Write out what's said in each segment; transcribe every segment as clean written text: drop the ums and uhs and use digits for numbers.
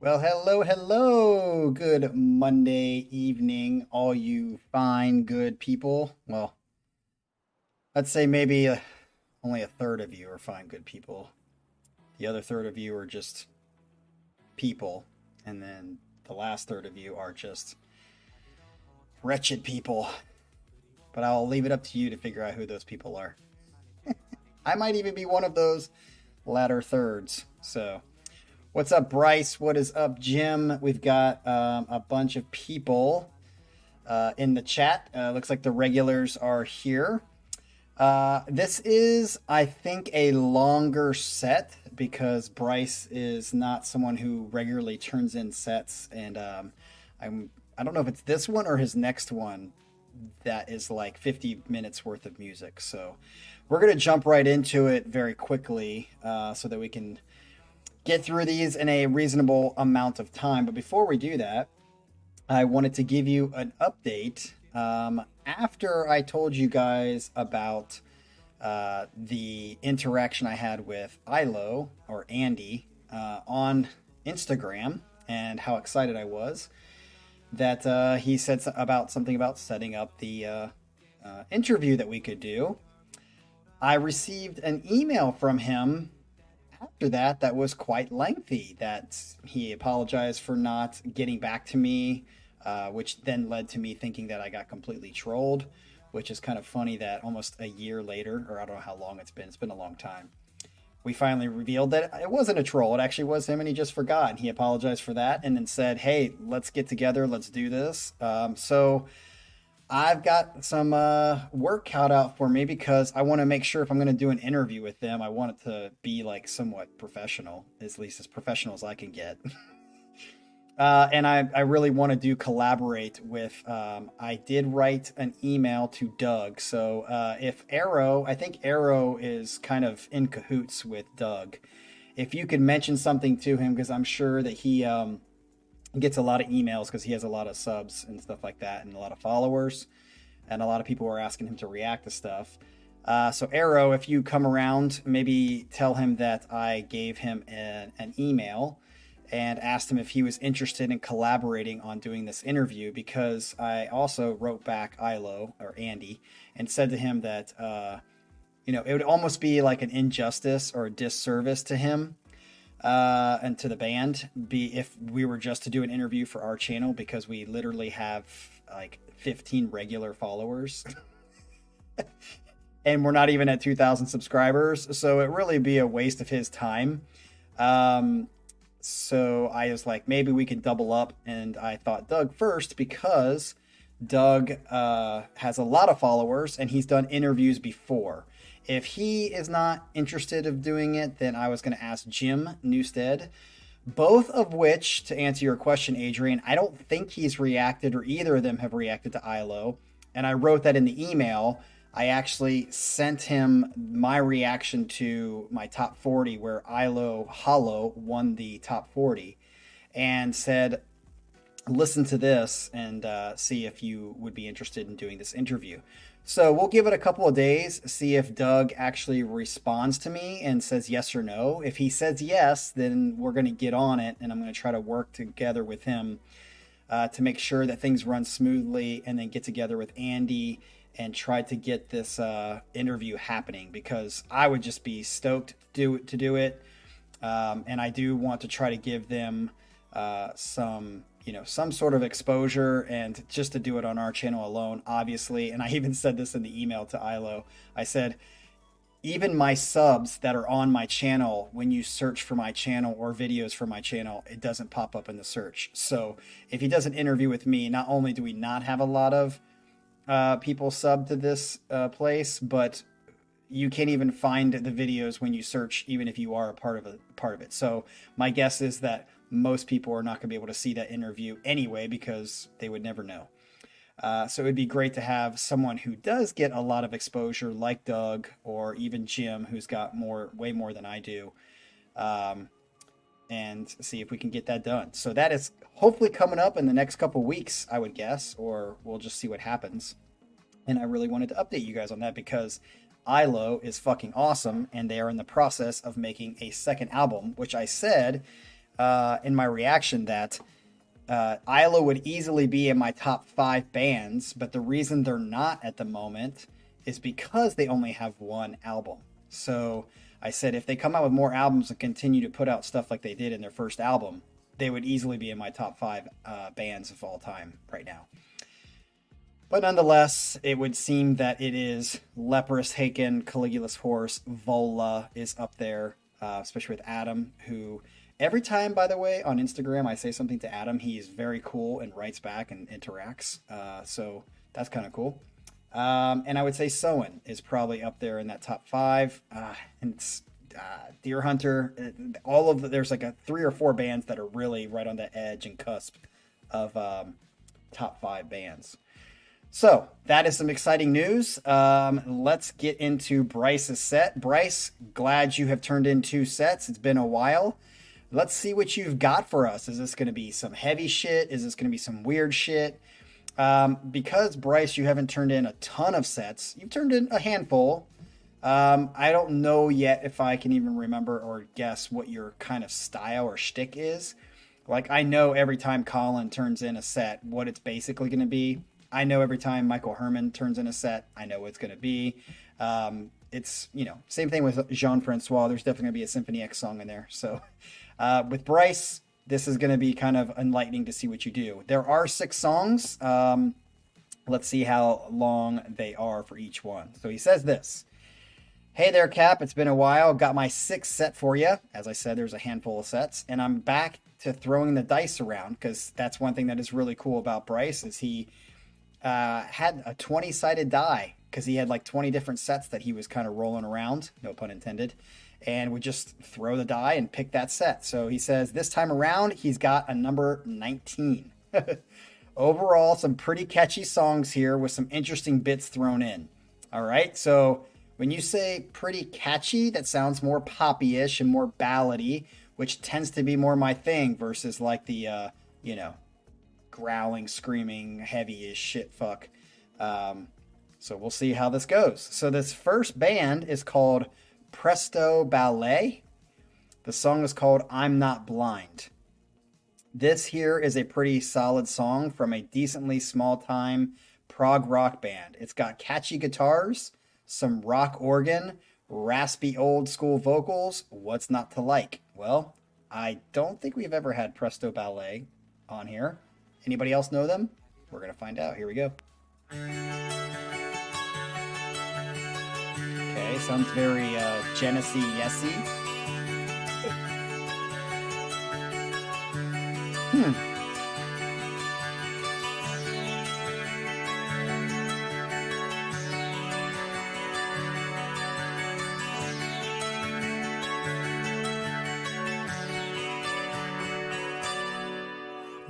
Well, hello, hello. Good Monday evening, all you fine, good people. Well, let's say maybe only a third of you are fine, good people. The other third of you are just people. And then the last third of you are just wretched people. But I'll leave it up to you to figure out who those people are. I might even be one of those latter thirds. So, what's up, Bryce? What is up, Jim? We've got a bunch of people in the chat. Looks like the regulars are here. This is, I think, a longer set because Bryce is not someone who regularly turns in sets, and I don't know if it's this one or his next one that is like 50 minutes worth of music. So we're gonna jump right into it very quickly so that we can get through these in a reasonable amount of time. But before we do that, I wanted to give you an update. After I told you guys about the interaction I had with Ilo or Andy on Instagram and how excited I was, that he said something about setting up the interview that we could do. I received an email from him after that was quite lengthy, that he apologized for not getting back to me, which then led to me thinking that I got completely trolled, which is kind of funny that almost a year later, or I don't know how long it's been a long time, we finally revealed that it wasn't a troll. It actually was him and he just forgot. And he apologized for that and then said, hey, let's get together, let's do this. So I've got some work cut out for me because I want to make sure if I'm going to do an interview with them, I want it to be like somewhat professional, at least as professional as I can get. And I really want to collaborate with, I did write an email to Doug. So if Arrow, I think Arrow is kind of in cahoots with Doug. If you could mention something to him, because I'm sure that he gets a lot of emails because he has a lot of subs and stuff like that and a lot of followers. And a lot of people are asking him to react to stuff. So Arrow, if you come around, maybe tell him that I gave him an email and asked him if he was interested in collaborating on doing this interview, because I also wrote back Ilo or Andy and said to him that it would almost be like an injustice or a disservice to him and to the band if we were just to do an interview for our channel, because we literally have like 15 regular followers and we're not even at 2,000 subscribers, so it really be a waste of his time. So I was like, maybe we could double up, and I thought Doug first because Doug has a lot of followers and he's done interviews before. If he is not interested of doing it, then I was going to ask Jim Newstead, both of which, to answer your question, Adrian, I don't think he's reacted, or either of them have reacted to Ilo. And I wrote that in the email. I actually sent him my reaction to my top 40, where Ilo Hollow won the top 40, and said, listen to this and see if you would be interested in doing this interview. So we'll give it a couple of days, see if Doug actually responds to me and says yes or no. If he says yes, then we're going to get on it, and I'm going to try to work together with him to make sure that things run smoothly, and then get together with Andy and try to get this interview happening, because I would just be stoked to do it. And I do want to try to give them some sort of exposure, and just to do it on our channel alone, obviously. And I even said this in the email to Ilo. I said, even my subs that are on my channel, when you search for my channel or videos for my channel, it doesn't pop up in the search. So if he does an interview with me, not only do we not have a lot of people sub to this place, but you can't even find the videos when you search, even if you are a part of it. So my guess is that most people are not going to be able to see that interview anyway, because they would never know. So it would be great to have someone who does get a lot of exposure, like Doug or even Jim, who's got way more than I do, and see if we can get that done. So that is hopefully coming up in the next couple weeks, I would guess, or we'll just see what happens. And I really wanted to update you guys on that because Ilo is fucking awesome, and they are in the process of making a second album, which I said in my reaction that Isla would easily be in my top 5 bands, but the reason they're not at the moment is because they only have one album. So I said if they come out with more albums and continue to put out stuff like they did in their first album, they would easily be in my top 5 bands of all time right now. But nonetheless, it would seem that it is Leprous, Haken, Caligula's Horse, Vola is up there, especially with Adam, who every time, by the way, on Instagram, I say something to Adam, he is very cool and writes back and interacts. So that's kind of cool. And I would say Soen is probably up there in that top 5. And it's Deer Hunter. There's like 3 or 4 bands that are really right on the edge and cusp of top 5 bands. So that is some exciting news. Let's get into Bryce's set. Bryce, glad you have turned in 2 sets. It's been a while. Let's see what you've got for us. Is this going to be some heavy shit? Is this going to be some weird shit? Because, Bryce, you haven't turned in a ton of sets. You've turned in a handful. I don't know yet if I can even remember or guess what your kind of style or shtick is. Like, I know every time Colin turns in a set what it's basically going to be. I know every time Michael Herman turns in a set, I know what it's going to be. It's, same thing with Jean-Francois. There's definitely going to be a Symphony X song in there. So with Bryce, this is going to be kind of enlightening to see what you do. There are 6 songs. Let's see how long they are for each one. So he says this. Hey there, Cap. It's been a while. Got my 6th set for you. As I said, there's a handful of sets. And I'm back to throwing the dice around because that's one thing that is really cool about Bryce is he had a 20-sided die because he had like 20 different sets that he was kind of rolling around, no pun intended, and would just throw the die and pick that set. So he says this time around, he's got a number 19. Overall, some pretty catchy songs here with some interesting bits thrown in. All right, so when you say pretty catchy, that sounds more poppy-ish and more ballady, which tends to be more my thing versus like the, growling, screaming, heavy as shit fuck. So we'll see how this goes. So this first band is called Presto Ballet. The song is called I'm Not Blind. This here is a pretty solid song from a decently small-time prog rock band. It's got catchy guitars, some rock organ, raspy old school vocals. What's not to like? Well, I don't think we've ever had Presto Ballet on here. Anybody else know them? We're going to find out. Here we go. Okay, sounds very Genesee Yesy.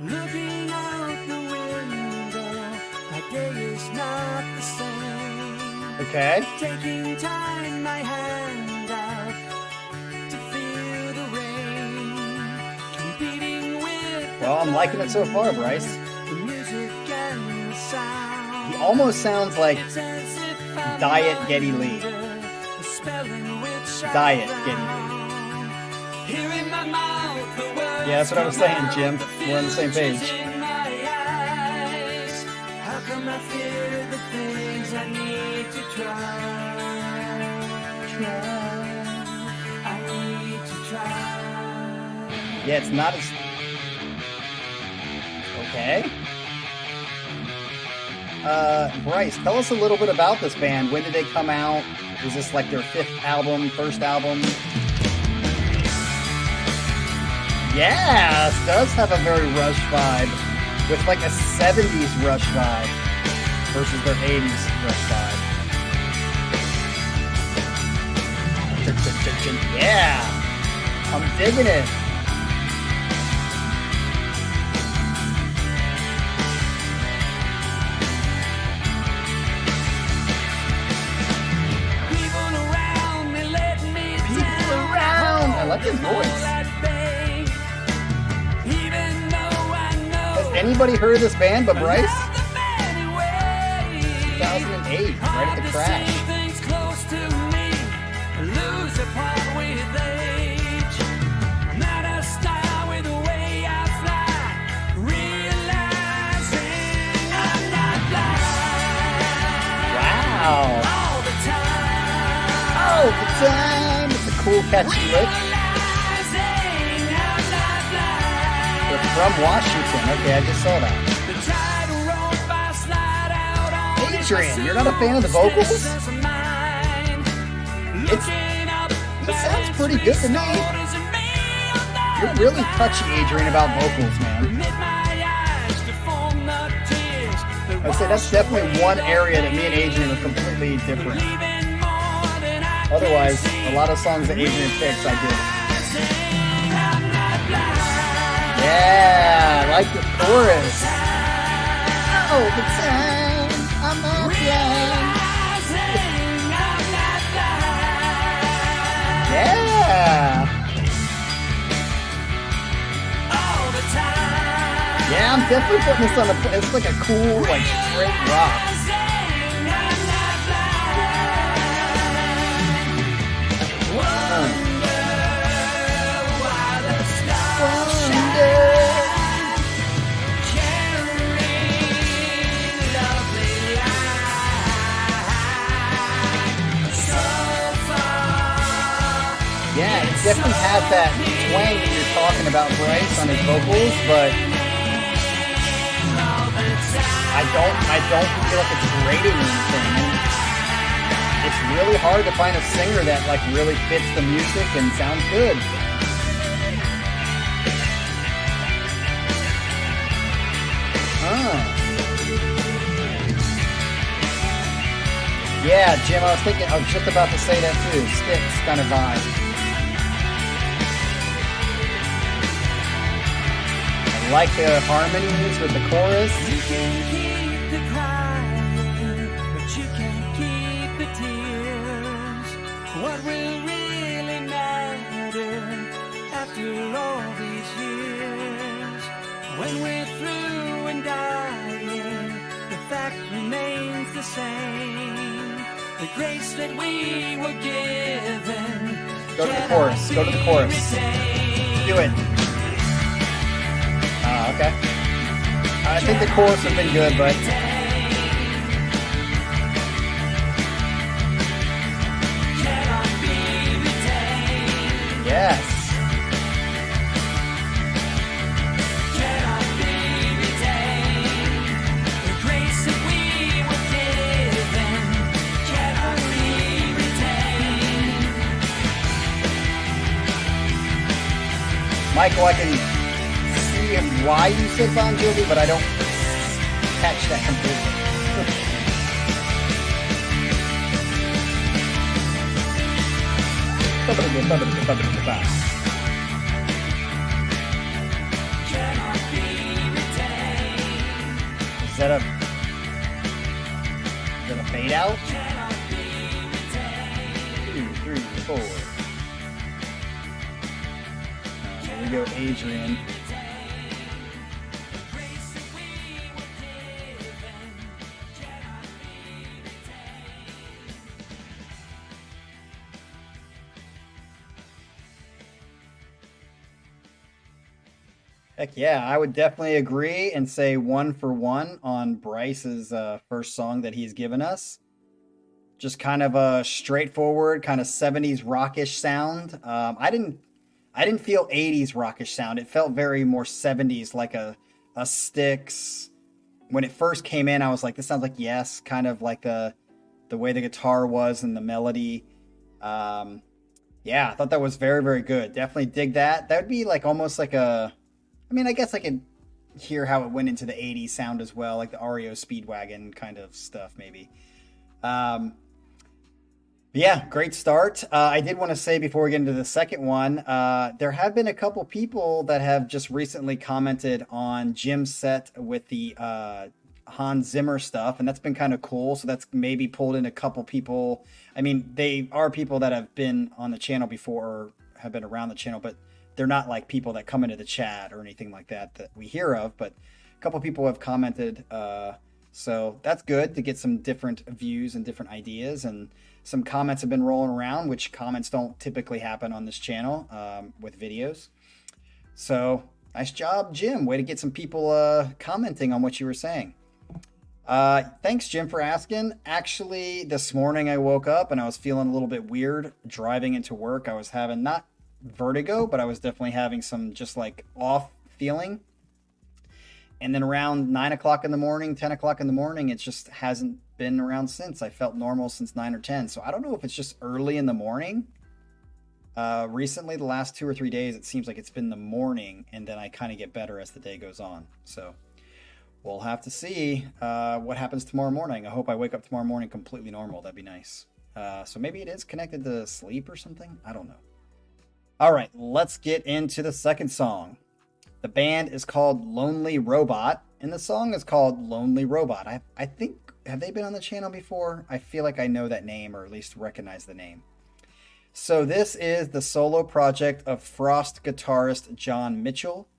Looking out the window, my day is not the same. Okay. Taking time, my hand out to feel the rain. Competing with Well, I'm liking it so far, Bryce. the music and the sound. He almost sounds like It's as if I'm Diet Geddy Lee. under the spell in which I Diet drown. Geddy Lee. Here in my mouth, the words Yeah, that's what I was saying, Jim. come We're on the same out, page. tears in my eyes. How come I fear the things I need to try? I need to try. Yeah, it's not as... Okay. Bryce, tell us a little bit about this band. When did they come out? Is this like their 5th album, first album? Yeah, this does have a very Rush vibe, with like a 70s Rush vibe versus their 80s Rush vibe. Yeah, I'm digging it. People around me let me People down. around. I like his voice. Even though I know Has anybody heard of this band but Bryce? love the many ways. 2008, right Hard at the to crash. see things close to me, lose apart with age. Not a star with all the time. It's a cool, catchy lick. They're from Washington. Okay, I just saw that. Adrian, you're not a fan of the vocals? It sounds pretty good to me. You're really touchy, Adrian, about vocals, man. I'd say that's definitely one area that me and Adrian are completely different. Otherwise, a lot of songs that Adrian picks, I do. Yeah, I like the chorus. All the time, I'm not blind. Yeah. Yeah, I'm definitely putting this on the. It's like a cool, like straight rock. Yeah, it definitely has that twang that you're talking about, Bryce, on his vocals, but I don't feel like it's grating or anything. It's really hard to find a singer that like really fits the music and sounds good. Yeah, Jim, I was just about to say that too. Sticks kind of vibe. I like the harmonies with the chorus. You can keep the crying, but you can't keep the tears. What will really matter after all these years? When we're through and dying, the fact remains the same. The grace that we were given. Go to the chorus. Go to the chorus. Do it. Okay. I think the chorus has been good, but yes. Michael, I can see why you said Bon Jovi, but I don't catch that completely. Is that a fade out? 2, 3, 4. Here we go, Adrian. Heck yeah, I would definitely agree and say 1 for 1 on Bryce's first song that he's given us. Just kind of a straightforward, kind of 70s rockish sound. I didn't feel 80s rockish sound. It felt very more 70s, like a Styx. When it first came in, I was like, this sounds like Yes, kind of like the way the guitar was and the melody. Yeah, I thought that was very, very good. Definitely dig that. That would be like almost like a... I mean, I guess I could hear how it went into the 80s sound as well, like the REO Speedwagon kind of stuff, maybe. Yeah, great start. I did want to say before we get into the second one, there have been a couple people that have just recently commented on Jim's set with the Hans Zimmer stuff, and that's been kind of cool. So that's maybe pulled in a couple people. I mean, they are people that have been on the channel before or have been around the channel, but they're not like people that come into the chat or anything like that we hear of. But a couple people have commented, so that's good to get some different views and different ideas. And some comments have been rolling around, which comments don't typically happen on this channel with videos. So nice job, Jim. Way to get some people commenting on what you were saying. Thanks, Jim, for asking. Actually, this morning I woke up and I was feeling a little bit weird driving into work. I was having not vertigo, but I was definitely having some just like off feeling. And then around 9 o'clock in the morning, 10 o'clock in the morning, it just hasn't been around since. I felt normal since 9 or 10. So I don't know if it's just early in the morning. Recently, the last 2 or 3 days, it seems like it's been the morning, and then I kind of get better as the day goes on. So we'll have to see what happens tomorrow morning. I hope I wake up tomorrow morning completely normal. That'd be nice. So maybe it is connected to sleep or something. I don't know. All right, let's get into the second song. The band is called Lonely Robot, and the song is called Lonely Robot. I think, have they been on the channel before? I feel like I know that name, or at least recognize the name. So this is the solo project of Frost guitarist John Mitchell,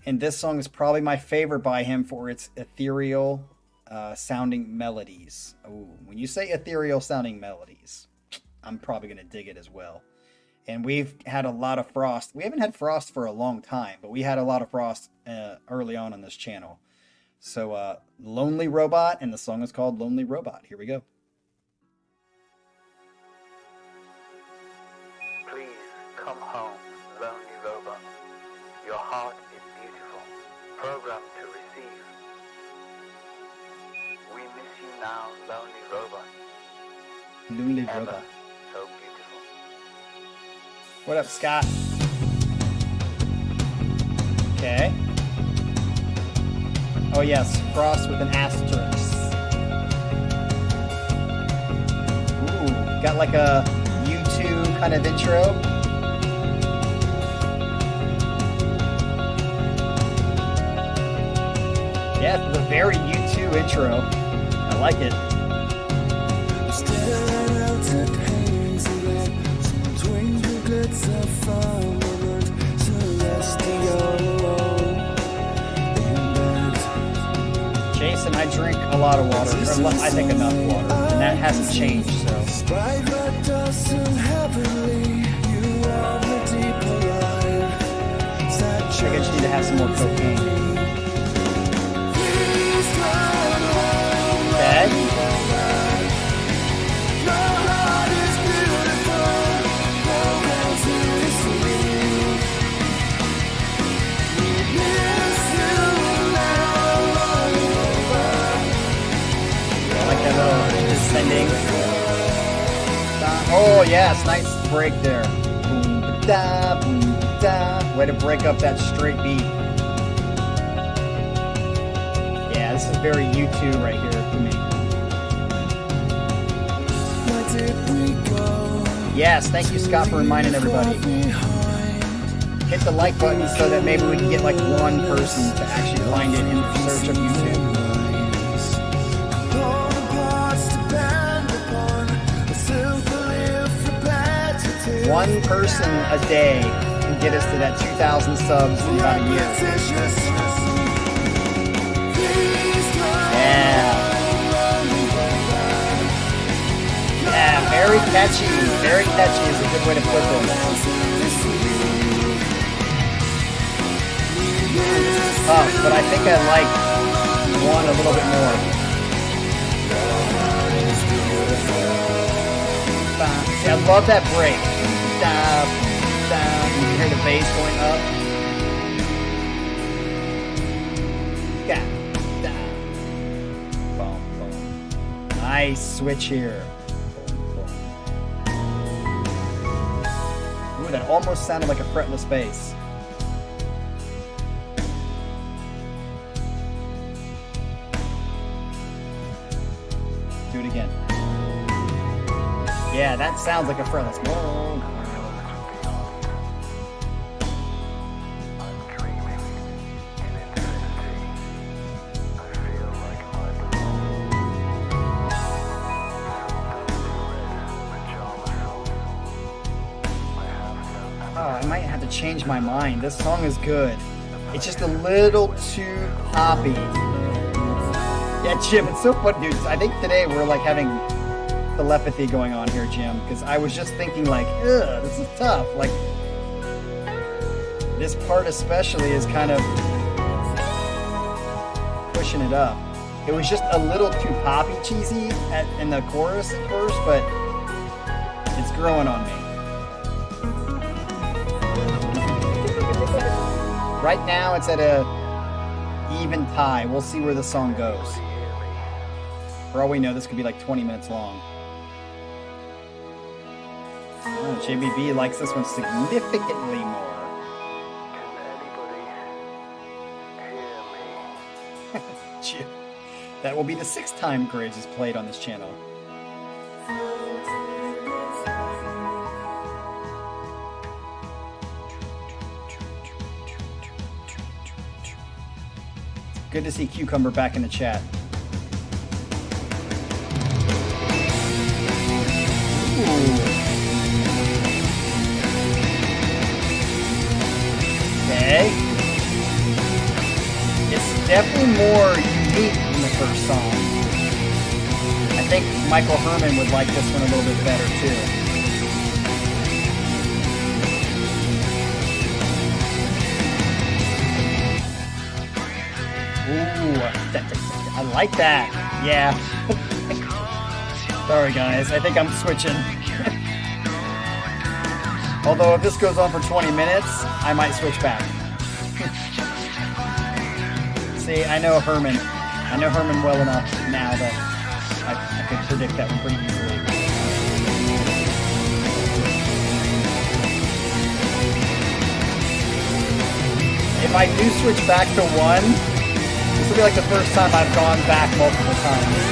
and this song is probably my favorite by him for its ethereal sounding melodies. Ooh, when you say ethereal sounding melodies, I'm probably going to dig it as well. And we've had a lot of Frost. We haven't had Frost for a long time, but we had a lot of Frost early on this channel. So Lonely Robot, and the song is called Lonely Robot. Here we go. Please come home, lonely robot. Your heart is beautiful, programmed to receive. We miss you now, lonely robot. Lonely Ever Robot. so beautiful. What up, Scott? Okay. Oh yes, Frost with an asterisk. Ooh, got like a U2 kind of intro. Yeah, it's a very U2 intro. I like it. Jason, I drink a lot of water, or I think enough water, and that hasn't changed, so. I just need to have some more cocaine. Okay. Descending. Oh yes, nice break there. Boom da, boom da. Way to break up that straight beat. Yeah, this is very U2 right here for me. Yes, thank you, Scott, for reminding everybody. Hit the like button so that maybe we can get like one person to actually find it in the search of YouTube. One person a day can get us to that 2,000 subs in about a year. Yeah. Yeah, very catchy. Very catchy is a good way to put this. Tough, but I think I like one a little bit more. See, I love that break. Down, down. You can hear the bass going up. Down, down. Boom, boom. Nice switch here. Boom, boom. Ooh, that almost sounded like a fretless bass. Do it again. Yeah, that sounds like a fretless. Whoa. Oh, I might have to change my mind. This song is good. It's just a little too poppy. Yeah, Jim, it's so fun, dude. I think today we're like having telepathy going on here, Jim, because I was just thinking like, ugh, this is tough. Like, this part especially is kind of pushing it up. It was just a little too poppy cheesy in the chorus at first, but it's growing on me. Right now it's at a even tie. We'll see where the song goes. For all we know, this could be like 20 minutes long. Oh, JBB likes this one significantly more. That will be the 6th time Grades is played on this channel. Good to see Cucumber back in the chat. Ooh. Okay. It's definitely more unique than the first song. I think Michael Herman would like this one a little bit better too. Ooh, I like that. Yeah. Sorry guys, I think I'm switching. Although if this goes on for 20 minutes, I might switch back. See, I know Herman well enough now that I could predict that one pretty easily. If I do switch back to 1, this will be like the first time I've gone back multiple times.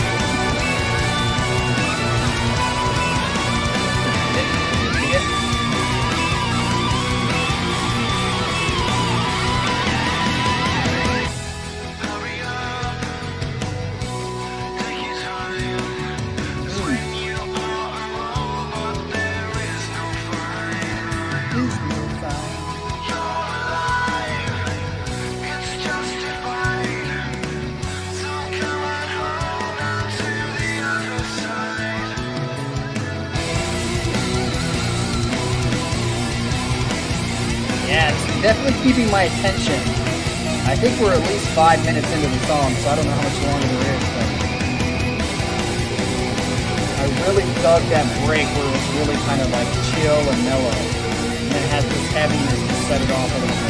Definitely keeping my attention. I think we're at least 5 minutes into the song, so I don't know how much longer there is, but I really dug that break where it was really kind of like chill and mellow. And then it has this heaviness to set it off a little bit.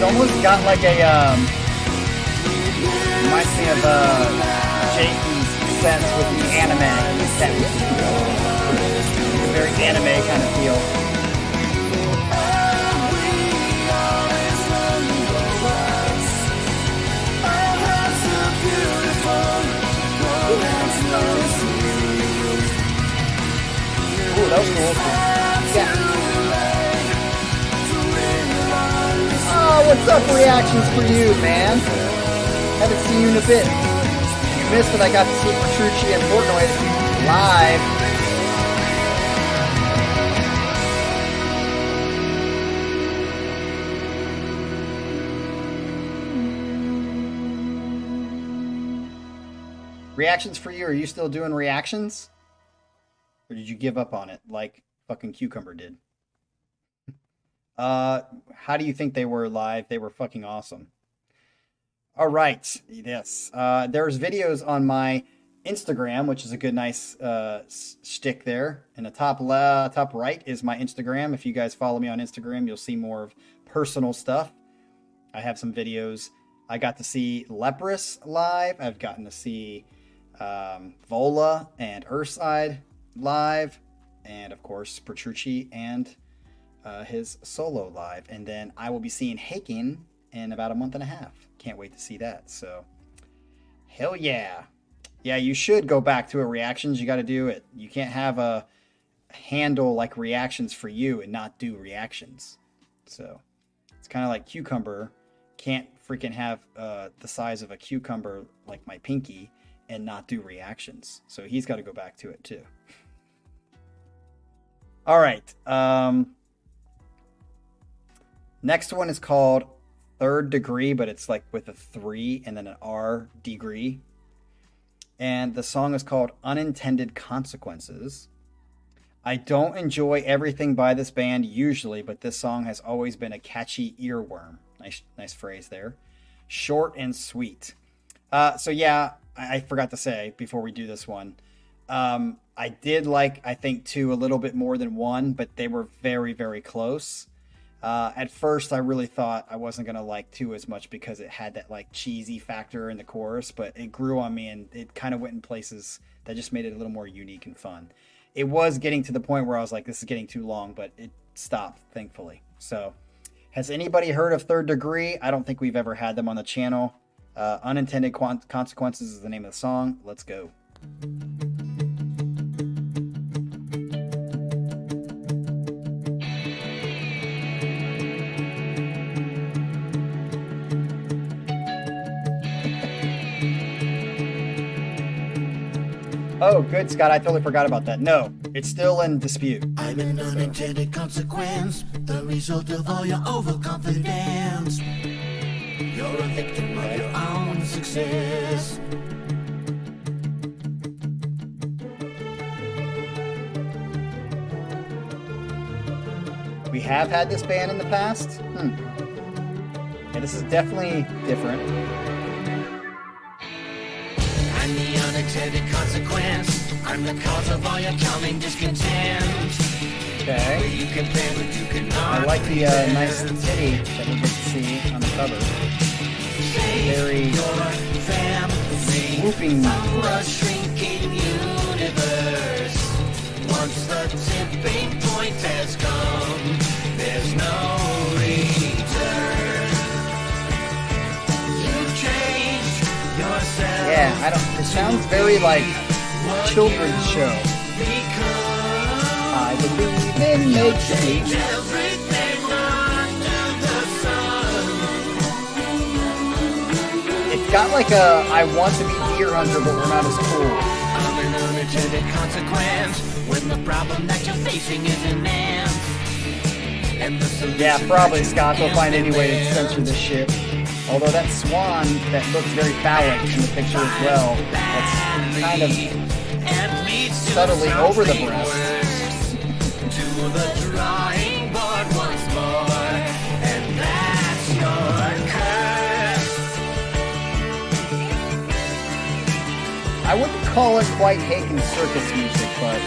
Almost got like a reminds me of Jason's sense with the anime. It's a very anime kind of feel. Ooh, that was cool. Yeah. Oh, what's up, reactions for you, man? Haven't seen you in a bit. You missed that I got to see Petrucci and Portnoy live. Reactions for you? Are you still doing reactions? Or did you give up on it like fucking Cucumber did? How do you think they were live? They were fucking awesome. All right. Yes. There's videos on my Instagram, which is a good, nice shtick there. In the top right is my Instagram. If you guys follow me on Instagram, you'll see more of personal stuff. I have some videos. I got to see Leprous live. I've gotten to see Vola and Earthside live. And, of course, Petrucci and his solo live. And then I will be seeing Haken in about a month and a half. Can't wait to see that. So, hell yeah. Yeah, you should go back to a reactions. You got to do it. You can't have a handle like reactions for you and not do reactions. So, it's kind of like Cucumber can't freaking have the size of a cucumber like my pinky and not do reactions. So he's got to go back to it too. All right. Next one is called 3rDegree, but it's like with a 3 and then an R degree. And the song is called Unintended Consequences. I don't enjoy everything by this band usually, but this song has always been a catchy earworm. Nice phrase there. Short and sweet. So yeah, I forgot to say before we do this one. I did like, I think, 2 a little bit more than 1, but they were very, very close. At first, I really thought I wasn't going to like 2 as much because it had that like cheesy factor in the chorus, but it grew on me and it kind of went in places that just made it a little more unique and fun. It was getting to the point where I was like, this is getting too long, but it stopped, thankfully. So, has anybody heard of 3rDegree? I don't think we've ever had them on the channel. Unintended Consequences is the name of the song. Let's go. Oh, good, Scott. I totally forgot about that. No, it's still in dispute. I'm an unintended consequence, the result of all your overconfidence. You're a victim of your own success. We have had this band in the past. Yeah, this is definitely different. I'm the unintended consequence. I'm the cause of all your coming discontent. Okay. You compare, but you cannot. I like the nice titty that we get to see on the cover. Very swooping breast. Shrinking universe. Once the tipping point has come, there's no return. You've changed yourself. Yeah, I don't. It sounds very like children's show. I believe in make-believe. Everything under the sun. It's got like a I want to be deer hunter, but we're not as cool. I'm an unintended consequence when the problem that you're facing is immense. And the solution Yeah, probably that you Scott will can't find any way to prevent. censor this shit. Although that swan that looks very phallic in the picture as well, that's kind of And leads to subtly over the something breast. worse. To the drawing board once more, and that's your curse. I wouldn't call it quite Haken circus music, but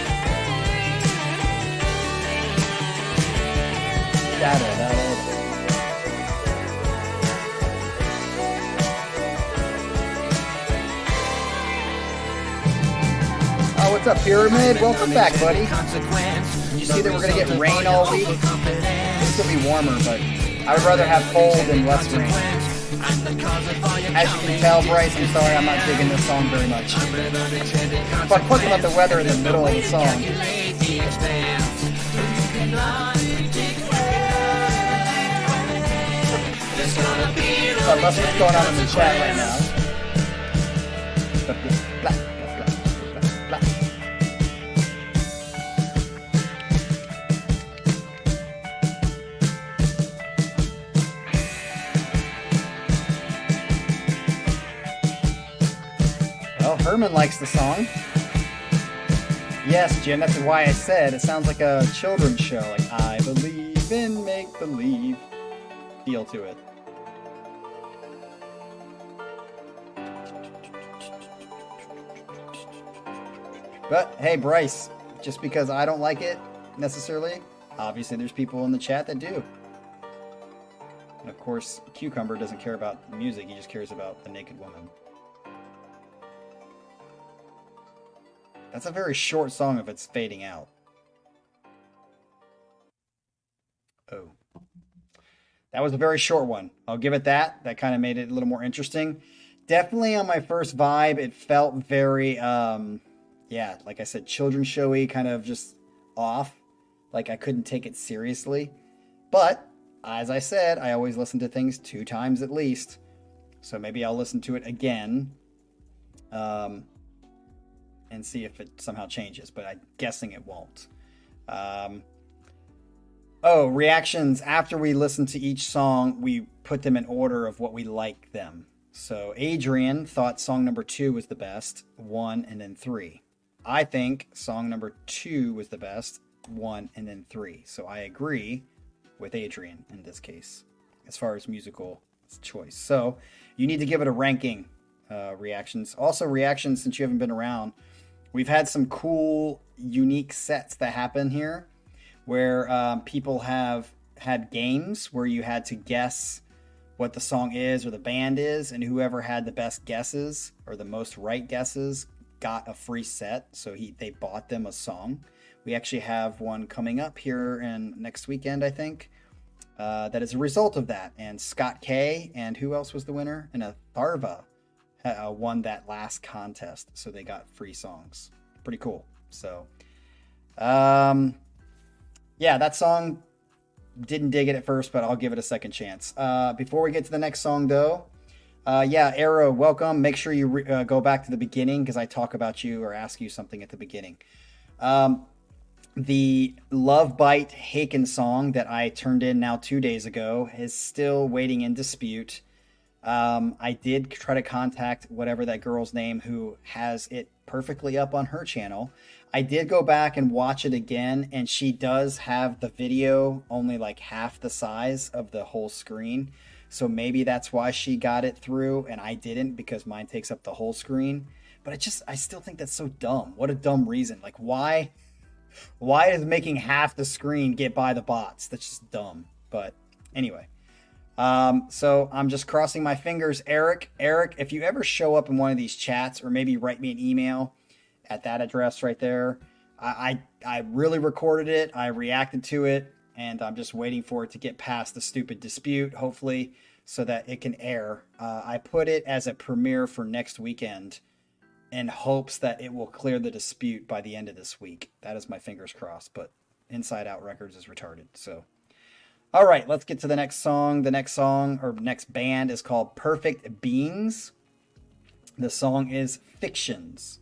Oh, what's up, Pyramid? Welcome back, buddy. Did you see that we're gonna get rain all week? It's gonna be warmer, but I would rather have cold and less rain. As you can tell, Bryce, I'm sorry I'm not digging this song very much. But talking about the weather in the middle of the song. I love what's going on in the chat right now. Well, Herman likes the song. Yes, Jim, that's why I said it sounds like a children's show. Like, I believe in make-believe feel to it. But, hey, Bryce, just because I don't like it necessarily, obviously there's people in the chat that do. And of course, Cucumber doesn't care about the music, he just cares about the naked woman. That's a very short song if it's fading out. That was a very short one. I'll give it that. That kind of made it a little more interesting. Definitely on my first vibe, it felt very, yeah, like I said, children's showy, kind of just off. Like I couldn't take it seriously. But as I said, I always listen to things 2 times at least. So maybe I'll listen to it again and see if it somehow changes. But I'm guessing it won't. Oh, reactions. After we listen to each song, we put them in order of what we like them. So Adrian thought song number 2 was the best, 1 and then 3. I think song number 2 was the best, 1 and then 3. So I agree with Adrian in this case, as far as musical choice. So you need to give it a ranking, reactions. Also reactions, since you haven't been around, we've had some cool, unique sets that happen here where people have had games where you had to guess what the song is or the band is, and whoever had the best guesses or the most right guesses got a free set. So they bought them a song. We actually have one coming up here in next weekend, I think, that is a result of that. And Scott K and who else was the winner? And Tharva won that last contest, so they got free songs. Pretty cool. So yeah, that song, didn't dig it at first, but I'll give it a second chance. Before we get to the next song, though, yeah, Arrow, welcome. Make sure you go back to the beginning because I talk about you or ask you something at the beginning. The Love Bite Haken song that I turned in now 2 days ago is still waiting in dispute. I did try to contact whatever that girl's name who has it perfectly up on her channel. I did go back and watch it again, and she does have the video only like half the size of the whole screen. So maybe that's why she got it through and I didn't, because mine takes up the whole screen. But I still think that's so dumb. What a dumb reason. Like why is making half the screen get by the bots? That's just dumb. But anyway. So I'm just crossing my fingers. Eric, if you ever show up in one of these chats, or maybe write me an email at that address right there. I really recorded it. I reacted to it, and I'm just waiting for it to get past the stupid dispute, hopefully, so that it can air. I put it as a premiere for next weekend in hopes that it will clear the dispute by the end of this week. That is my fingers crossed, but Inside Out Records is retarded. So, all right, let's get to the next song. The next song, or next band, is called Perfect Beings. The song is Fictions.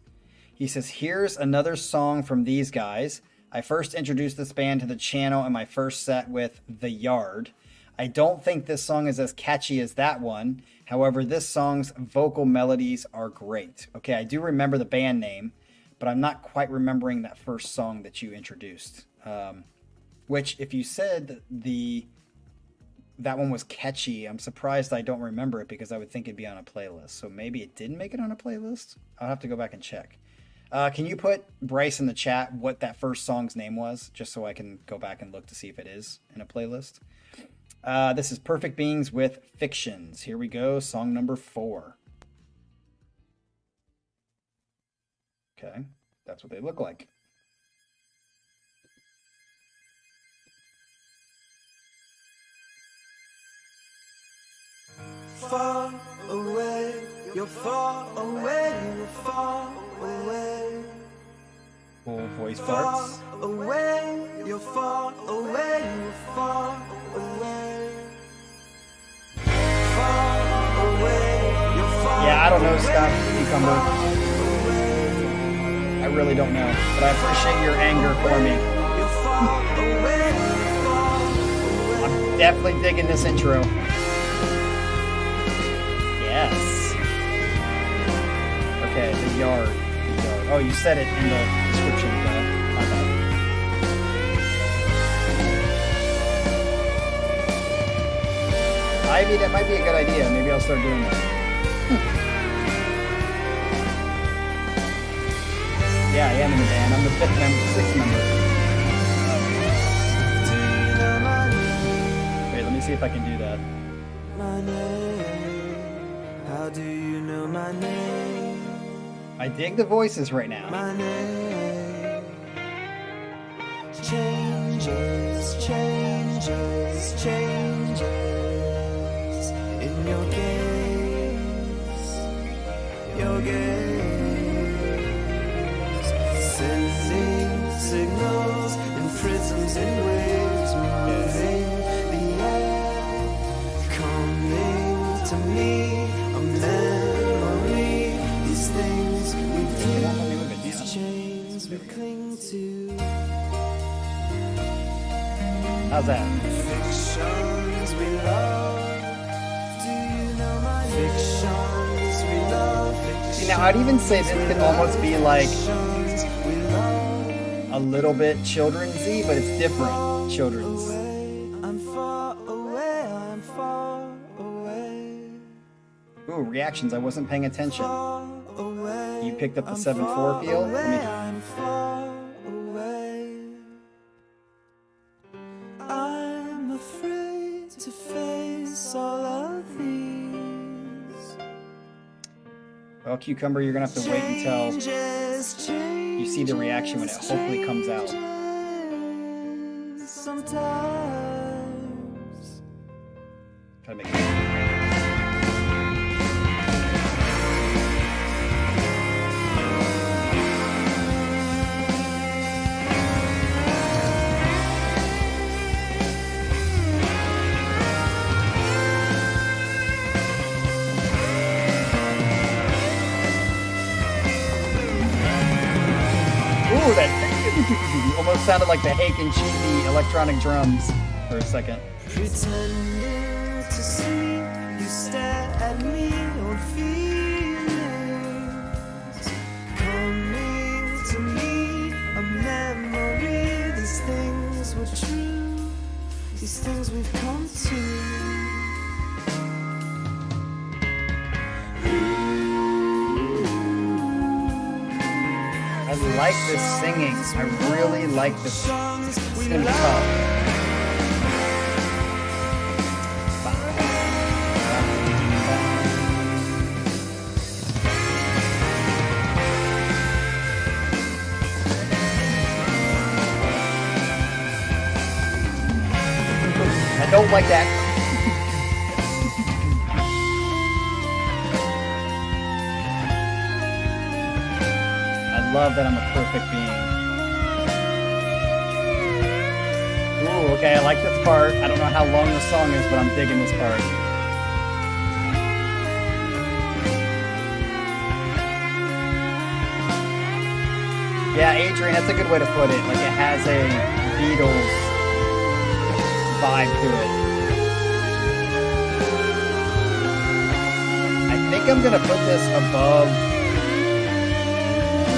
He says, here's another song from these guys. I first introduced this band to the channel in my first set with The Yard. I don't think this song is as catchy as that one. However, this song's vocal melodies are great. Okay, I do remember the band name, but I'm not quite remembering that first song that you introduced. Which, if you said that one was catchy, I'm surprised I don't remember it, because I would think it'd be on a playlist. So maybe it didn't make it on a playlist? I'll have to go back and check. Can you put, Bryce, in the chat what that first song's name was, just so I can go back and look to see if it is in a playlist? This is Perfect Beings with Fictions. Here we go, song number 4. Okay, that's what they look like. Far away, you're far away, you're far away. Full voice Far parts. away, you're far away, you're far away. Far away, you're far Yeah, I don't know, Scott Cucumber. I really don't know, but I appreciate your anger for me. You're far away, you're far away. I'm definitely digging this intro. Yes. Okay, The Yard. Oh, you said it in the description. My bad. Ivy, that might be a good idea. Maybe I'll start doing that. Yeah, I am in the band. I'm the 6th member. Wait, let me see if I can do that. My name, how do you know my name? I dig the voices right now. My name changes, changes, changes. your gaze, your gaze, sending signals in prisms and waves, moving the air, coming to me, a memory. These things we do, these chains we cling to. How's that? Fictions we love. Do you know my fictions we love? See, now I'd even say this could almost be like Fictions we love. a little bit children's-y, but it's different children's. I'm far away, I'm far away, Ooh, reactions. I wasn't paying attention. far away. You picked up the I'm 7/4 far feel? Let away, me- I'm far away. I'm afraid to face all of these. Well, Cucumber, you're gonna have to wait until Changes, you see the reaction when it hopefully comes out. changes Sometimes. Try to make Ooh, that almost sounded like the Hake and Cheesy electronic drums for a second. Pretending to see you stare at me on feelings coming to me, a memory. These things were true, these things we've come to. I like this singing. I really like this. It's gonna be tough. I don't like that. I love that I'm a perfect being. Ooh, okay, I like this part. I don't know how long the song is, but I'm digging this part. Yeah, Adrian, that's a good way to put it. Like, it has a Beatles vibe to it. I think I'm gonna put this above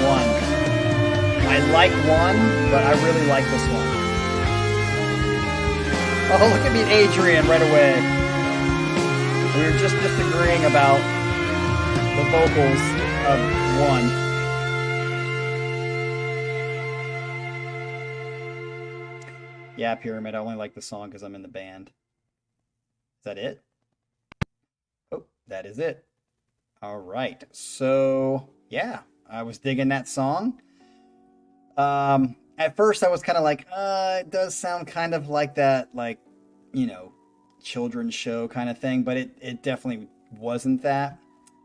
1. I like 1, but I really like this one. Oh, look at me, Adrian, right away. We were just disagreeing about the vocals of 1. Yeah, Pyramid, I only like the song because I'm in the band. Is that it? Oh, that is it. All right. So, yeah, I was digging that song. At first I was kind of like, it does sound kind of like that, like, you know, children's show kind of thing, but it definitely wasn't that.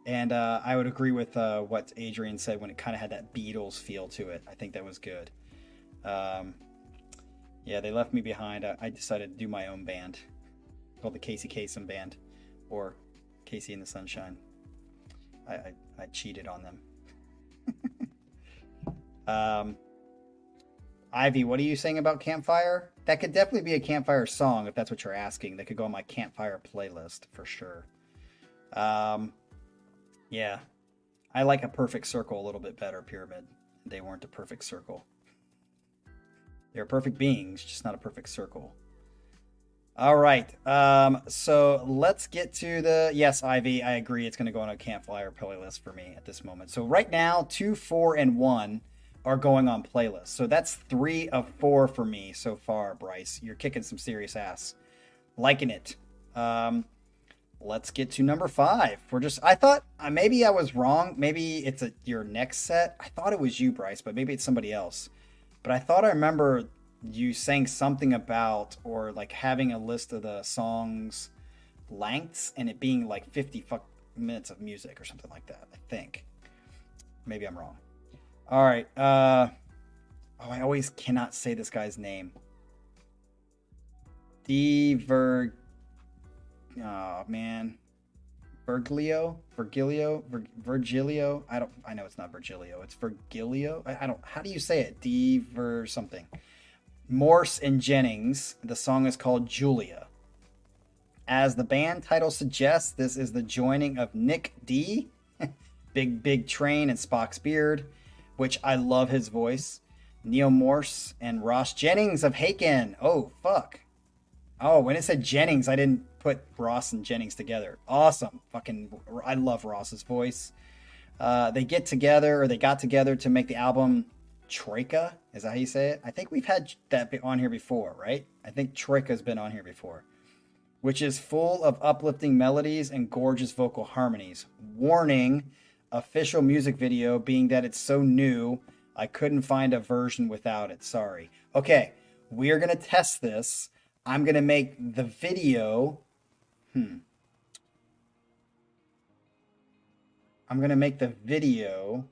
And I would agree with what Adrian said when it kind of had that Beatles feel to it. I think that was good. Yeah, they left me behind. I decided to do my own band called the Casey Kasem Band, or Casey and the Sunshine. I cheated on them. Ivy, what are you saying about Campfire? That could definitely be a Campfire song if that's what you're asking. That could go on my Campfire playlist for sure. Yeah, I like A Perfect Circle a little bit better, Pyramid. They weren't a perfect circle. They're perfect beings, just not a perfect circle. All right. So let's get to the... Yes, Ivy, I agree. It's going to go on a Campfire playlist for me at this moment. So right now, 2, 4, and 1 are going on playlists. So that's 3 of 4 for me so far, Bryce. You're kicking some serious ass. Liking it. Let's get to number 5. I thought maybe I was wrong. Maybe it's your next set. I thought it was you, Bryce, but maybe it's somebody else. But I thought I remember you saying something about, or like having a list of the songs lengths and it being like 50 minutes of music or something like that, I think. Maybe I'm wrong. All right. I always cannot say this guy's name. Oh man. Virgilio. I know it's not Virgilio. It's Virgilio. How do you say it? something. Morse and Jennings. The song is called Julia. As the band title suggests, this is the joining of Nick D, Big Train and Spock's beard, which I love his voice, Neil Morse and Ross Jennings of Haken. Oh, fuck. Oh, when it said Jennings, I didn't put Ross and Jennings together. Awesome. I love Ross's voice. They got together to make the album Troika. Is that how you say it? I think we've had that on here before, right? I think Troika's been on here before. Which is full of uplifting melodies and gorgeous vocal harmonies. Warning, official music video, being that it's so new, I couldn't find a version without it. Sorry. Okay, we are going to test this. I'm going to make the video... I'm going to make the video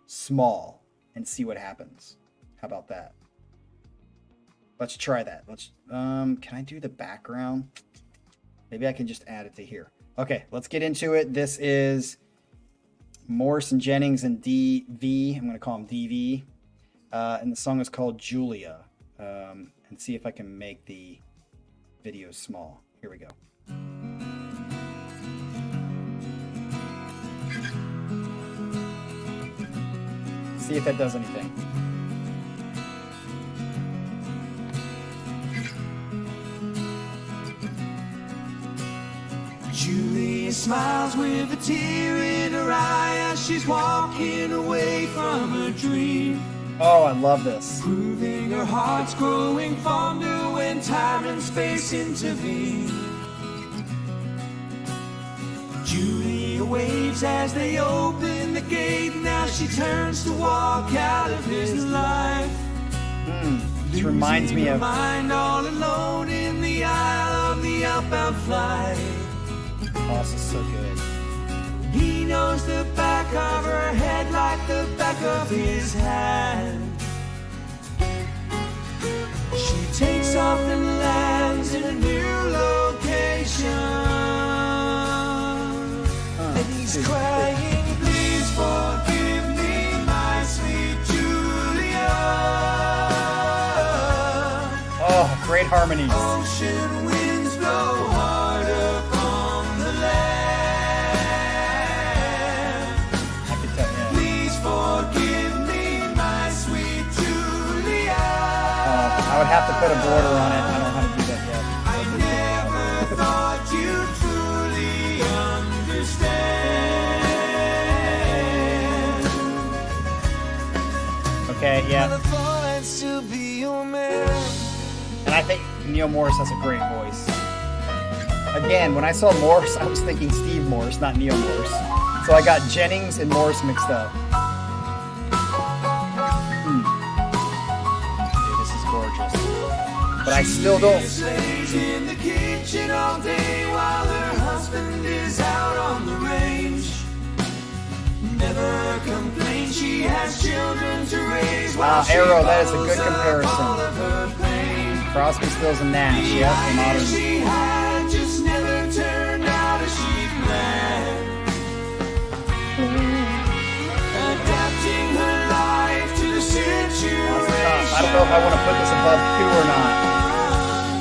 small and see what happens. How about that? Let's try that. Can I do the background? Maybe I can just add it to here. Okay, let's get into it. This is Morse and Jennings and DV. I'm going to call him DV. And the song is called Julia. And see if I can make the video small. Here we go. See if that does anything. Julia smiles with a tear in her eye as she's walking away from her dream. Oh, I love this. Proving her heart's growing fonder when time and space intervene. Julia waves as they open the gate. Now she turns to walk out of his life. This reminds me of... mind all alone in the aisle of the outbound flight. Oh, this is so good. He knows the back of her head like the back of his hand. She takes off and lands in a new location. And he's crying, please forgive me, my sweet Julia. Oh, great harmonies. Ocean winds blow hard upon the land. I can tell, yeah. Please forgive me, my sweet Julia. I would have to put a border on it. I don't know how to do that yet. I never thought you'd truly understand. Okay, yeah. But I thought I'd still be your man. And I think Neil Morse has a great voice. Again, when I saw Morse, I was thinking Steve Morse, not Neil Morse. So I got Jennings and Morse mixed up. Dude, this is gorgeous. But I still don't... She lays in the kitchen all day while her husband is out on the range. Never complains, she has children to raise. Wow, Arrow, that is a good comparison. Crosby, Stills, and Nash. Yep, the modern. She had just never turned out as she planned. Adapting her life to the situation. I don't know if I want to put this above 2 or not.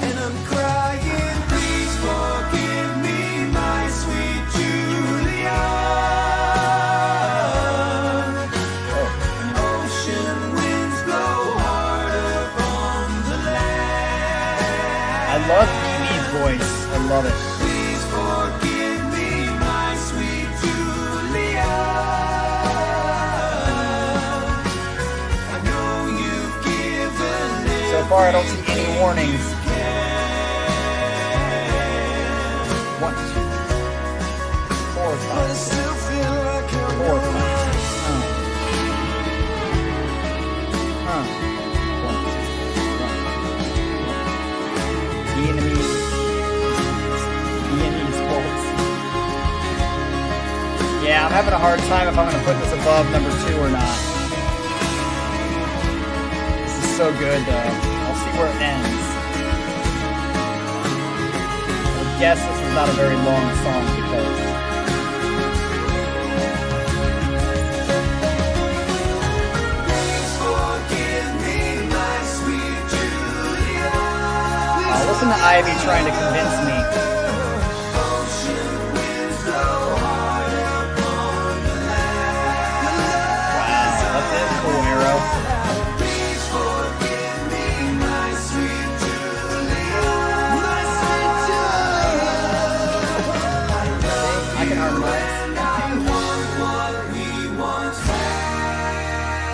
And I'm crying, please forgive me, my sweet Julia. Ocean winds blow hard upon the land. I love DV's voice. I love it. Please forgive me, my sweet Julia. I know you've given it. So far, I don't see any warnings. 1, 2, 4, But I 5, 6, still feel like I'm 4, 5. E and me. having a hard time if I'm going to put this above number 2 or not. This is so good, though. I'll see where it ends. I guess this is not a very long song because... Listen to Ivy trying to convince me. Wow, that's it. Cool arrow. I can harmonize.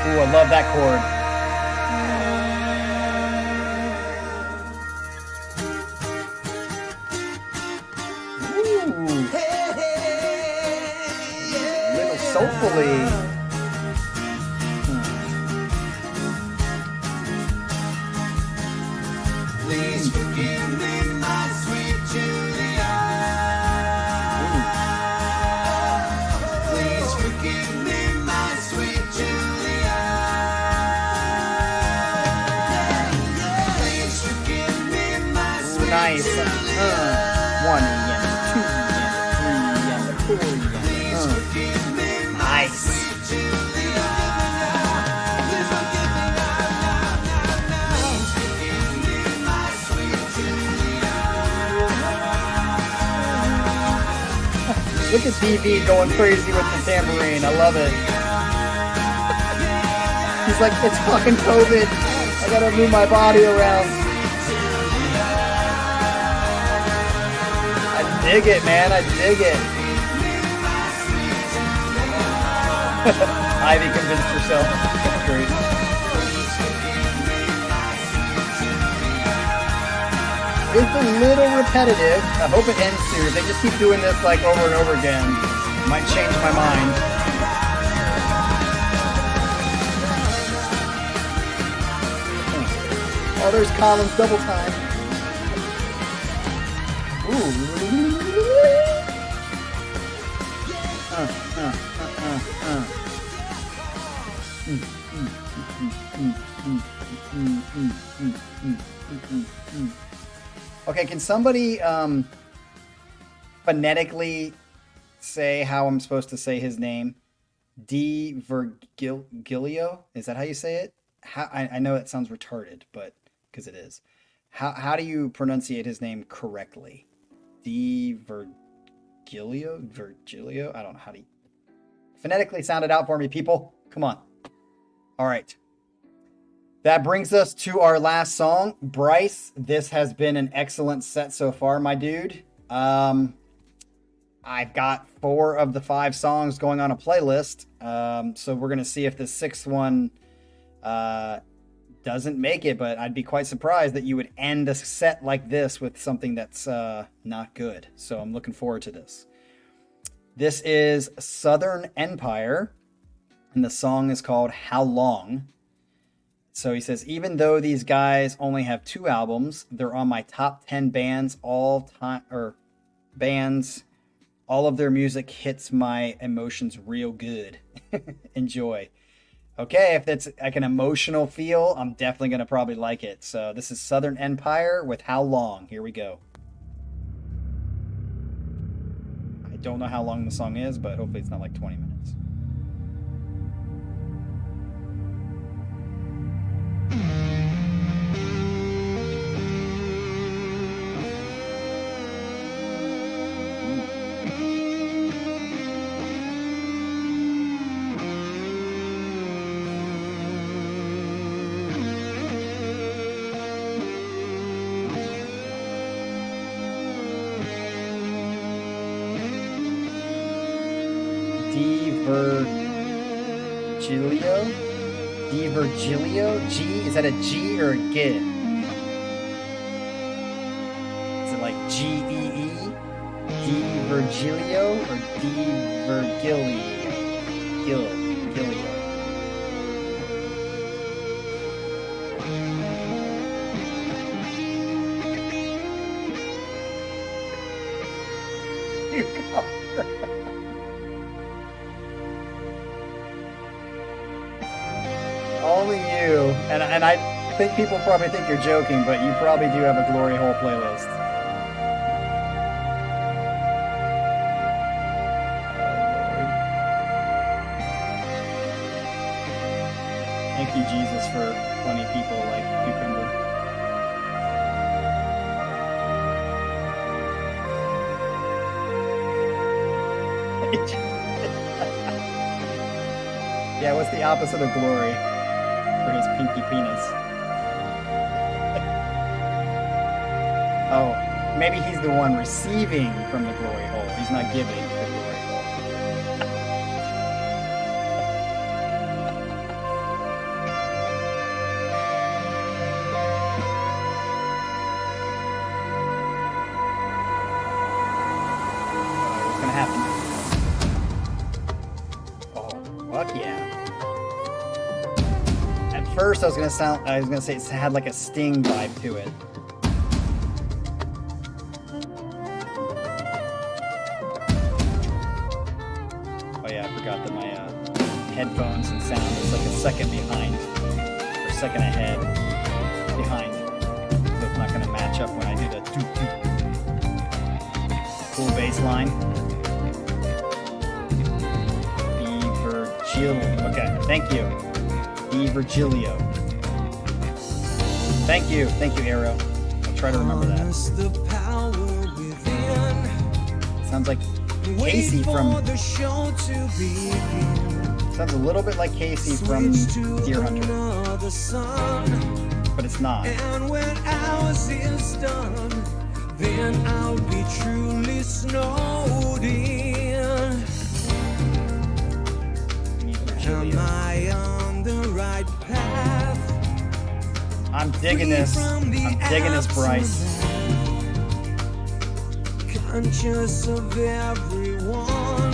Ooh, I love that chord. Soulfully. Please forgive me, my sweet Julia. Please forgive me, my sweet Julia. Please forgive me, my sweet nice. Julia. 1 yen, 2 yen, 3 yen, 4 yen. Nice. Look at DV going crazy with the tambourine. I love it. He's like, it's fucking COVID. I gotta move my body around. I dig it, man. I dig it. Ivy convinced herself. That's great. It's a little repetitive. I hope it ends soon. If they just keep doing this like over and over again, it might change my mind. Oh, there's Colin's double time. Ooh. Okay, can somebody phonetically say how I'm supposed to say his name? D'Virgilio? Is that how you say it? I know it sounds retarded, but because it is. How do you pronunciate his name correctly? D'Virgilio? Virgilio? I don't know how to... Phonetically sound it out for me, people. Come on. All right. That brings us to our last song. Bryce, this has been an excellent set so far, my dude. I've got 4 of the 5 songs going on a playlist. So we're going to see if the 6th one doesn't make it, but I'd be quite surprised that you would end a set like this with something that's not good. So I'm looking forward to this. This is Southern Empire, and the song is called How Long? So he says, even though these guys only have 2 albums, they're on my top 10 bands all time, or bands. All of their music hits my emotions real good. Enjoy. Okay, if that's like an emotional feel, I'm definitely going to probably like it. So this is Southern Empire with How Long? Here we go. I don't know how long the song is, but hopefully it's not like 20 minutes. D'Virgilio? G? Is that a G or a G? Is it like G-E-E? D'Virgilio or D'Virgilio? Gilio. Only you. And I think people probably think you're joking, but you probably do have a glory hole playlist. Thank you, Jesus, for funny people like Cucumber. Yeah, what's the opposite of glory for his pinky penis? Oh, maybe he's the one receiving from the glory hole. He's not giving the glory hole. What's gonna happen? Oh, fuck yeah. At first I was gonna say it had like a Sting vibe to it. Oh yeah, I forgot that my headphones and sound is like a second behind, or a second ahead behind. So it's not gonna match up when I do the cool bass line. D'Virgilio. Okay, thank you. D'Virgilio. Thank you, Arrow. I'll try to remember that. Sounds like Casey from. Sounds a little bit like Casey from Deer Hunter, but it's not. And when ours is done, then I'll be truly snowed in. Am I on the right path? I'm digging this. I'm digging this, Bryce. Conscious of everyone.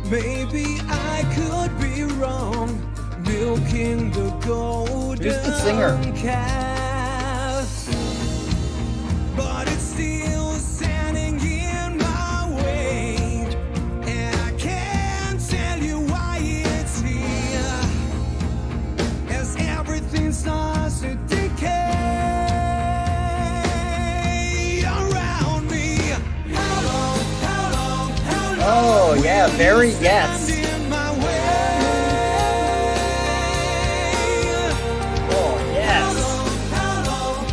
Maybe I could be wrong. Milking the golden Who's the singer? calf. But it's still standing in my way. And I can't tell you why it's here. As everything starts to decay around me. How long, Oh yeah, very yes. in my way? Oh yes. How long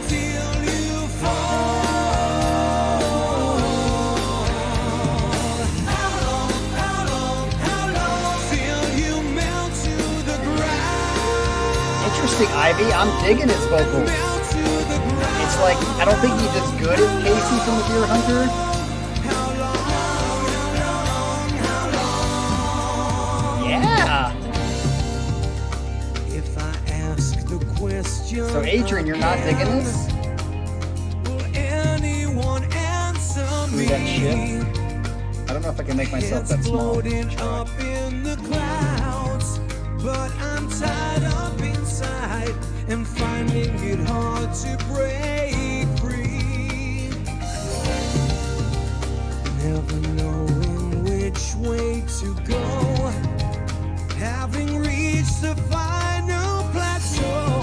till you fall? How long till you melt to the ground? Interesting, Ivy. I'm digging his vocals. Melt to the ground. It's like I don't think he's as good as Casey from the Deer Hunter. How long? Yeah. If I ask the question, So Adrian, you're not digging this? will anyone answer Through me? that ship? I don't know if I can make myself that It's small. floating up in the clouds, but I'm tied up inside and finding it hard to break free. Never knowing which way to go, having reached the final plateau.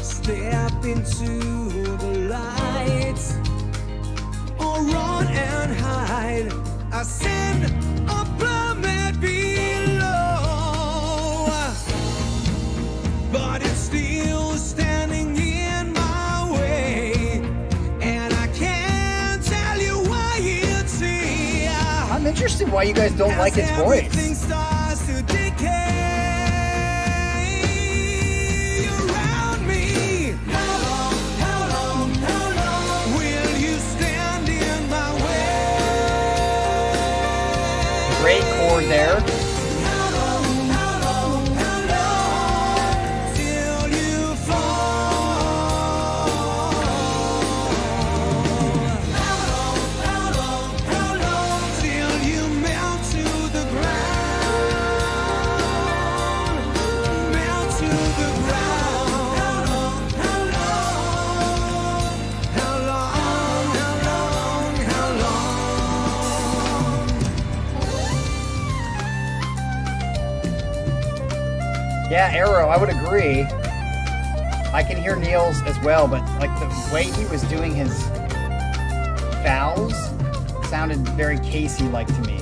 Step into the light or run and hide. I send a plummet below, but it's still standing in my way, and I can't tell you why it's here. I'm interested why you guys don't like his Everything voice. starts to decay around me. How long will you stand in my way? Great chord there. How long till you fall? How long till you melt to the ground? Yeah, Arrow, I would agree. I can hear Neil's as well, but like the way he was doing his vowels sounded very Casey-like to me.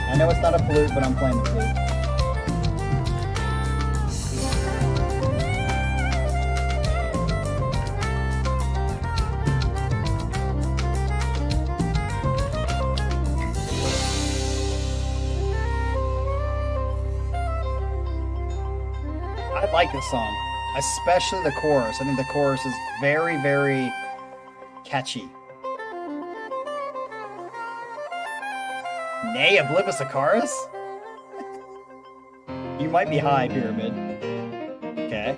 I know it's not a flute, but I'm playing the flute. I like this song, especially the chorus. I think the chorus is very, very catchy. Nay, Oblivious Icarus? You might be high, Pyramid. Okay.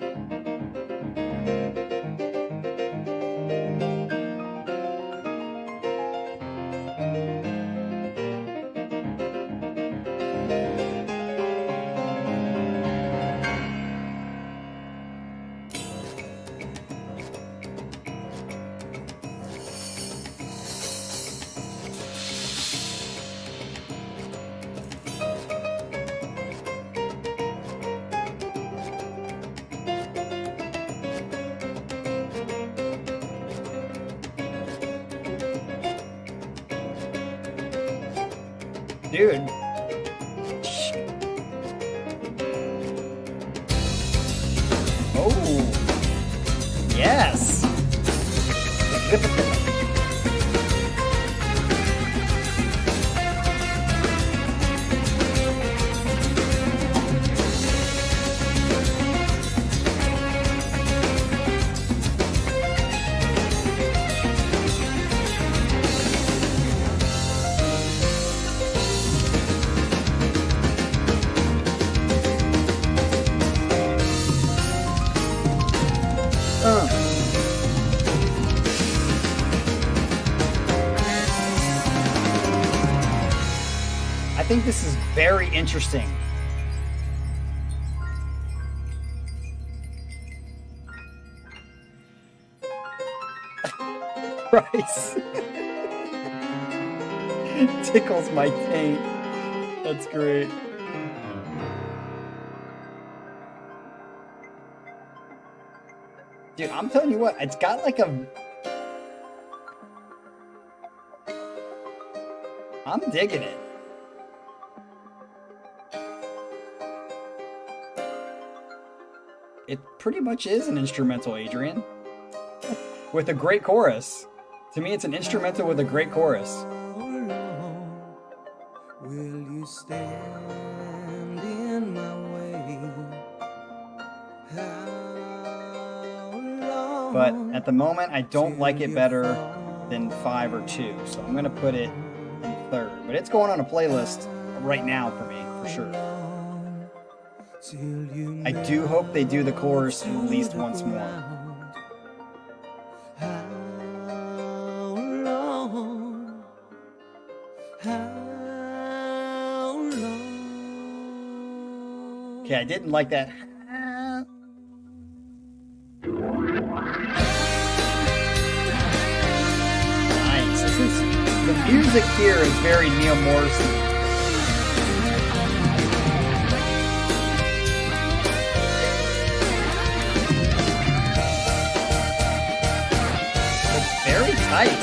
Dude. Oh. Yes. I think this is very interesting. Bryce. Tickles my taint. That's great. Dude, I'm telling you what, it's got like a... I'm digging it. It pretty much is an instrumental, Adrian. With a great chorus. To me, it's an instrumental with a great chorus. How long will you stand in my way? How long But at the moment, I don't like it better than 5 or 2. So I'm going to put it in 3rd. But it's going on a playlist right now for me, for sure. I do hope they do the chorus at least once more. Okay, I didn't like that. Nice. The music here is very Neil Morse. Very tight.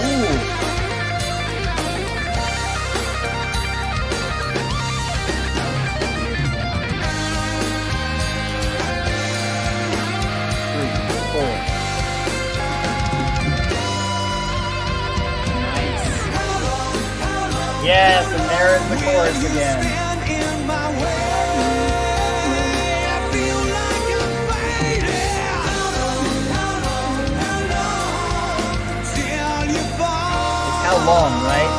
Ooh. Three, four. Nice. Yes, and there is the chorus again. How long, right?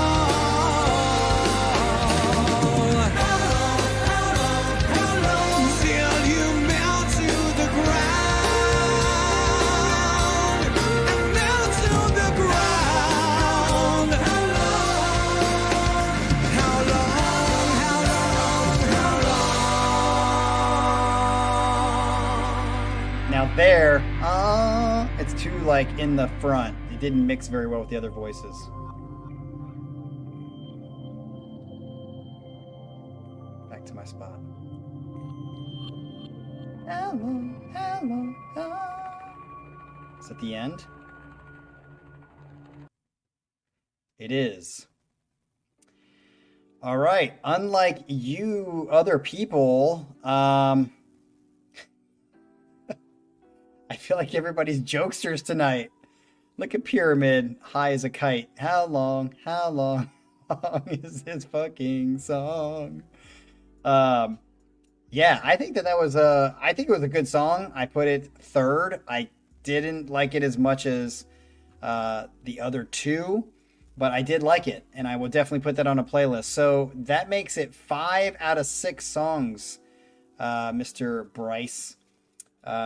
Now there. It's too like in the front. It didn't mix very well with the other voices. Back to my spot. Hello, hello, hello. Is it the end? It is. All right. Unlike you other people, I feel like everybody's jokesters tonight. Look at Pyramid, high as a kite. How long long is this fucking song? Yeah, I think that was I think it was a good song. I put it third. I didn't like it as much as the other two, but I did like it, and I will definitely put that on a playlist. So that makes it 5 out of 6 songs, Mr. Bryce.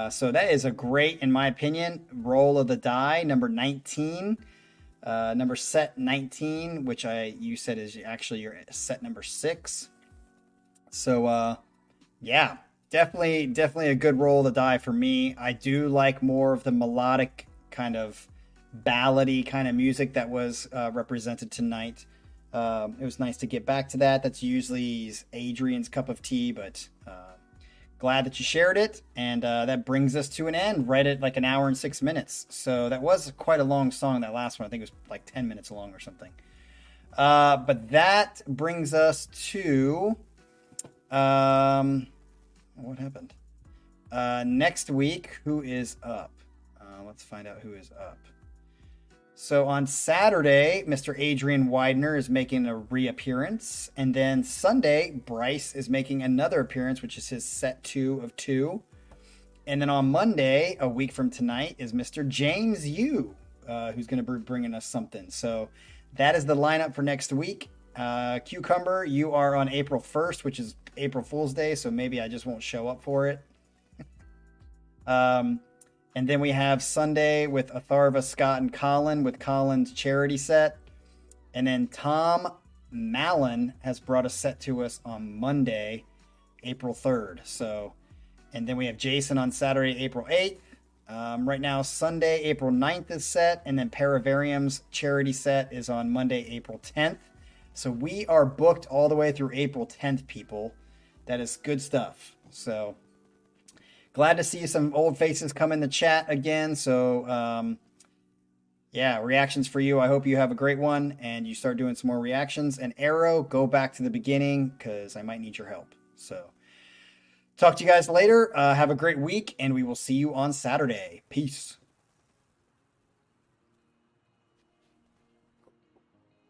So that is a great, in my opinion, roll of the die, number 19. Number set 19, which you said is actually your set number 6. So yeah, definitely a good roll of the die for me. I do like more of the melodic kind of ballady kind of music that was represented tonight. It was nice to get back to that. That's usually Adrian's cup of tea, but glad that you shared it. And that brings us to an end right at like an hour and 6 minutes. So that was quite a long song, that last one. I think it was like 10 minutes long or something. But that brings us to what happened? Next week, who is up? Let's find out who is up. So on Saturday, Mr. Adrian Widener is making a reappearance. And then Sunday, Bryce is making another appearance, which is his set 2 of 2. And then on Monday, a week from tonight, is Mr. James Yu, who's going to be bringing us something. So that is the lineup for next week. Cucumber, you are on April 1st, which is April Fool's Day, so maybe I just won't show up for it. And then we have Sunday with Atharva, Scott, and Colin with Colin's charity set. And then Tom Mallon has brought a set to us on Monday, April 3rd. So, and then we have Jason on Saturday, April 8th. Right now, Sunday, April 9th is set. And then Paravarium's charity set is on Monday, April 10th. So we are booked all the way through April 10th, people. That is good stuff. So glad to see some old faces come in the chat again. So yeah, reactions for you. I hope you have a great one and you start doing some more reactions. And Arrow, go back to the beginning because I might need your help. So talk to you guys later. Have a great week and we will see you on Saturday. Peace.